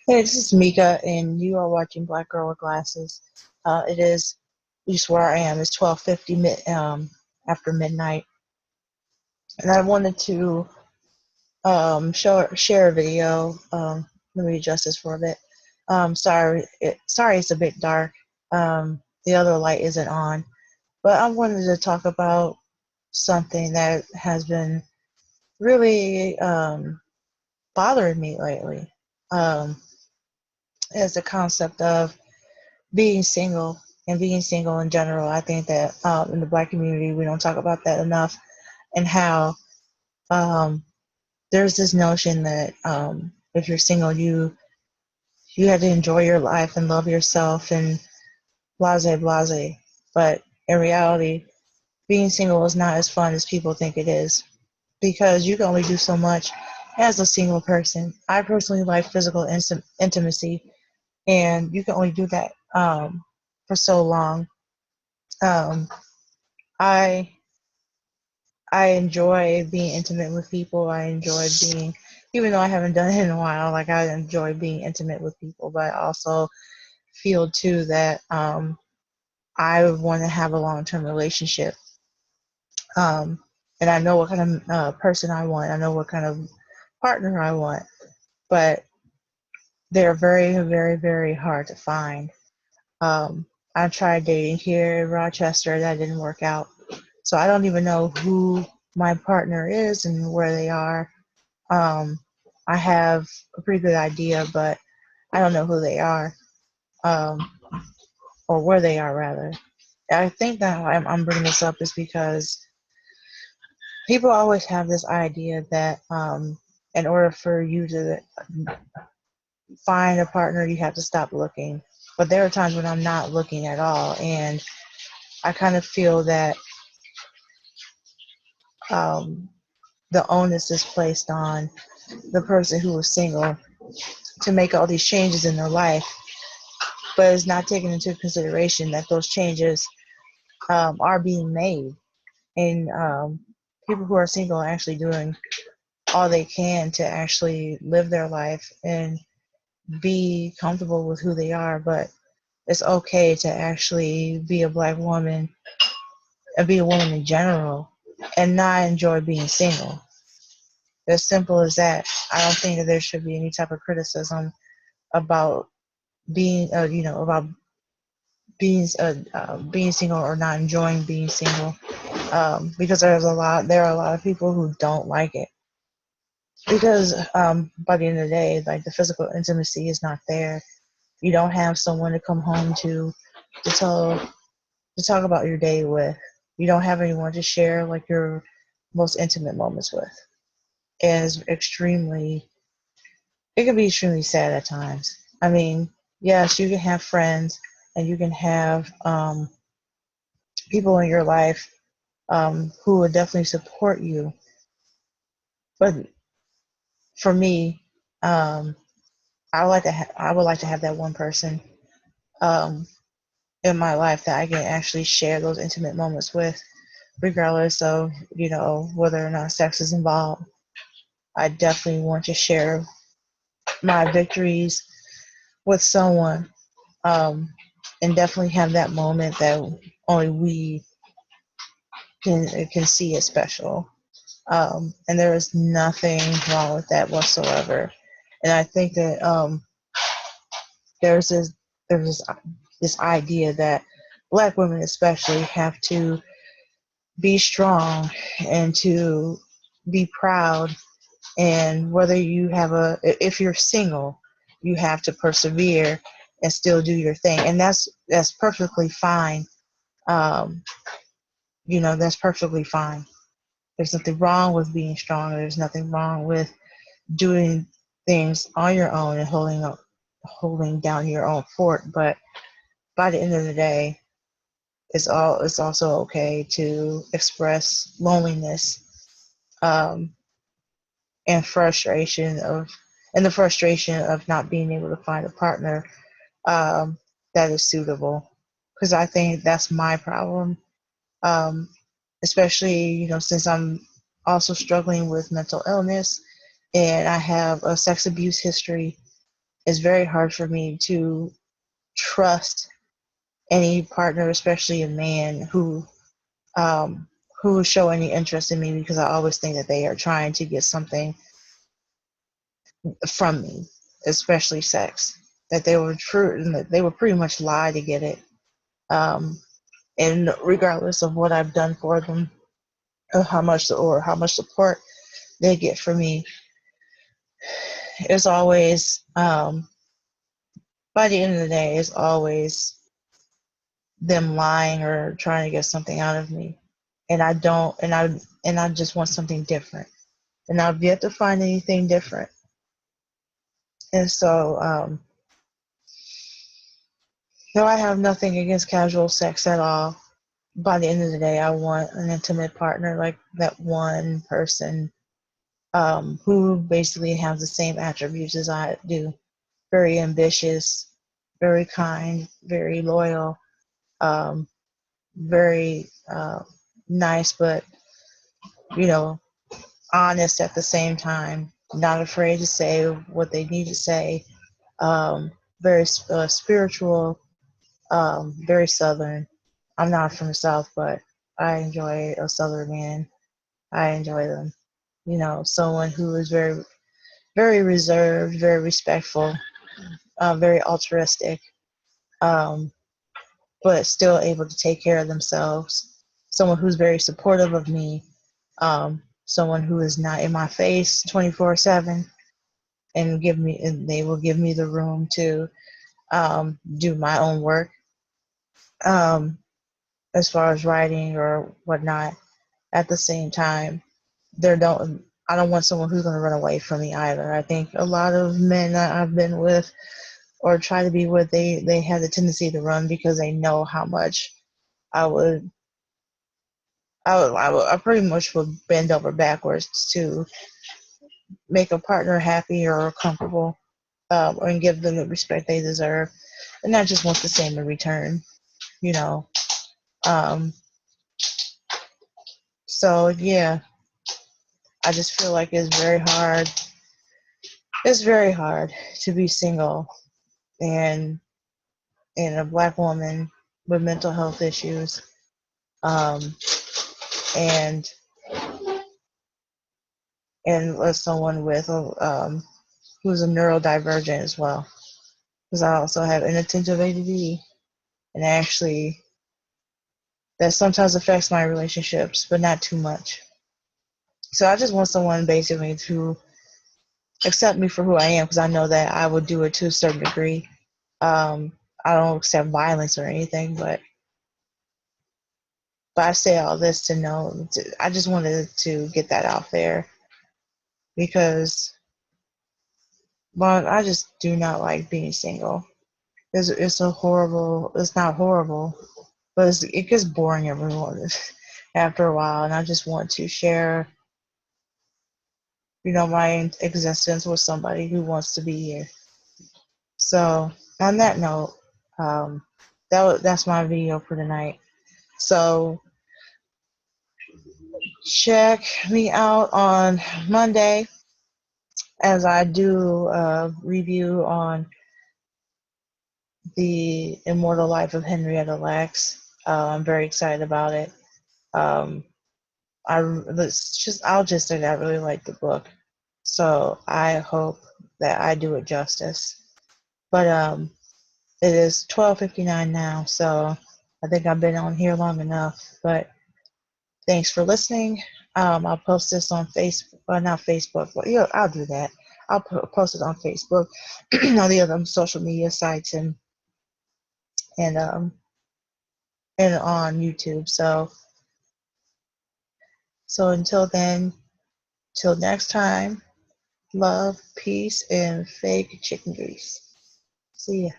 Hey, this is Mika, and you are watching Black Girl with Glasses. It is, at least where I am, it's 12:50 after midnight, and I wanted to share a video. Let me adjust this for a bit. Sorry, it's a bit dark. The other light isn't on, but I wanted to talk about something that has been really bothering me lately. Um, is the concept of being single and being single in general. I think that in the Black community, we don't talk about that enough, and how um, there's this notion that if you're single, you have to enjoy your life and love yourself and blase blase. But in reality, being single is not as fun as people think it is, because you can only do so much as a single person. I personally like physical intimacy, and you can only do that for so long. Um, I I enjoy being intimate with people. I enjoy being, even though I haven't done it in a while, like I enjoy being intimate with people. But I also feel too that I want to have a long-term relationship. Um, and I know what kind of person I want. I know what kind of partner I want. But they're very, very, very hard to find. Um, I tried dating here in Rochester. That didn't work out. So I don't even know who my partner is and where they are. Um, I have a pretty good idea, but I don't know who they are, um, or where they are, rather. I think that I'm bringing this up is because people always have this idea that in order for you to find a partner, you have to stop looking. But there are times when I'm not looking at all, and I kind of feel that um, the onus is placed on the person who is single to make all these changes in their life, but it's not taken into consideration that those changes are being made, and people who are single are actually doing all they can to actually live their life and be comfortable with who they are. But it's okay to actually be a Black woman and be a woman in general and not enjoy being single. As simple as that. I don't think that there should be any type of criticism about being, about being single or not enjoying being single, because there are a lot of people who don't like it, because by the end of the day, like, the physical intimacy is not there. You don't have someone to come home to tell to talk about your day with. You don't have anyone to share like your most intimate moments with. And it can be extremely sad at times. I mean, yes, you can have friends and you can have people in your life who will definitely support you. But for me, um, I would like to have that one person um, in my life that I can actually share those intimate moments with, regardless of whether or not sex is involved. I definitely want to share my victories with someone, um, and definitely have that moment that only we can see as special. And there is nothing wrong with that whatsoever. And I think that there's this there's this idea that Black women especially have to be strong and to be proud, and whether you have if you're single, you have to persevere and still do your thing, and that's perfectly fine. um that's perfectly fine. There's nothing wrong with being strong. There's nothing wrong with doing things on your own and holding down your own fort. But by the end of the day, it's also okay to express loneliness, um, and the frustration of not being able to find a partner that is suitable. Because I think that's my problem, um, especially since I'm also struggling with mental illness and I have a sex abuse history. it's very hard for me to trust any partner, especially a man um, who show any interest in me, because I always think that they are trying to get something from me, especially sex. That they were true, that they would pretty much lie to get it. Um, and regardless of what I've done for them, or how much support they get from me, it's always by the end of the day, it's always them lying or trying to get something out of me, and I don't, and I just want something different, and I've yet to find anything different. And so, though I have nothing against casual sex at all, by the end of the day, I want an intimate partner, like that one person who basically has the same attributes as I do. Very ambitious, very kind, very loyal, um, very nice, but, you know, honest at the same time, not afraid to say what they need to say, very spiritual, very Southern. I'm not from the South, but I enjoy a Southern man. I enjoy them. You know, someone who is very, very reserved, very respectful, very altruistic, um, but still able to take care of themselves. Someone who's very supportive of me. Someone who is not in my face 24/7, and they will give me the room to do my own work, um, as far as writing or whatnot. At the same time, I don't want someone who's going to run away from me either. I think a lot of men that I've been with or try to be with, they have the tendency to run because they know how much I would I pretty much would bend over backwards to make a partner happy or comfortable, and give them the respect they deserve, and not just want the same in return, you know. Um, so yeah, I just feel like it's very hard. It's very hard to be single and a black woman with mental health issues, um, and as someone with who's a neurodivergent as well, because I also have inattentive ADD, and actually that sometimes affects my relationships, but not too much. So I just want someone basically to accept me for who I am, because I know that I would do it to a certain degree. I don't accept violence or anything, but I say all this to know. I just wanted to get that out there because, well, I just do not like being single. It's a horrible. It's not horrible, but it gets boring everyone after a while, and I just want to share, my existence with somebody who wants to be here. So on that note, that's my video for tonight. So check me out on Monday as I do a review on the Immortal Life of Henrietta Lacks. I'm very excited about it. Um, I'll just say that I really like the book, so I hope that I do it justice. But it is 12:59 now, so I think I've been on here long enough. But thanks for listening. I'll post this on Facebook, not Facebook, but yeah, I'll do that. I'll post it on Facebook, on the other social media sites, and um and on YouTube. So until then, till next time, love, peace, and fake chicken grease. See ya.